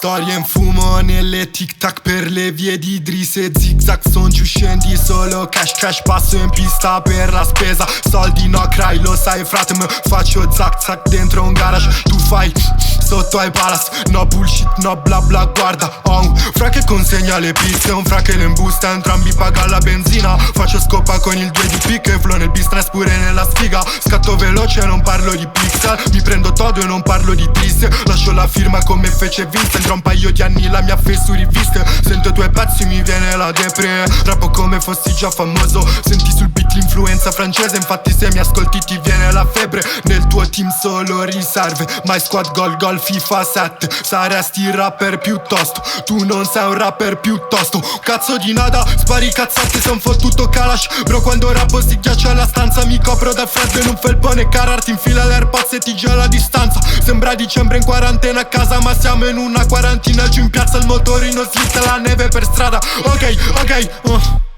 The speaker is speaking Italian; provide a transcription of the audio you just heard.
Storie in fumo nelle tic-tac per le vie di Idris zigzag. Son giù, scendi solo cash cash. Passo in pista per la spesa. Soldi no cry, lo sai frate, me faccio zac zac dentro un garage. Tu fai sotto ai palace. No bullshit, no bla bla, guarda un fra che consegna le pizze, un fra che le imbusta, entrambi paga la benzina. Faccio scopa con il 2 di picche, flow nel business pure nella sfiga. Scatto veloce, non parlo di pixel, mi prendo todo e non parlo di triste. Lascio la firma come fece Vince, tra un paio di anni la mia face su riviste. Sento i tuoi pezzi mi viene la depre, rappo come fossi già famoso. Senti sul beat l'influenza francese, infatti se mi ascolti ti viene la febbre. Nel tuo team solo riserve, my squad gol FIFA 7. Saresti il rapper piuttosto, tu non sei un rapper piuttosto. Cazzo di nada, spari cazzate, son fottuto Kalash. Bro quando rappo si ghiaccia la stanza, mi copro dal freddo in un felpone Carhartt. Infila l'AirPods e ti gela a distanza. Sembra dicembre in quarantena a casa, ma siamo in una quarantina. Giù in piazza il motorino, slitta la neve per strada. Ok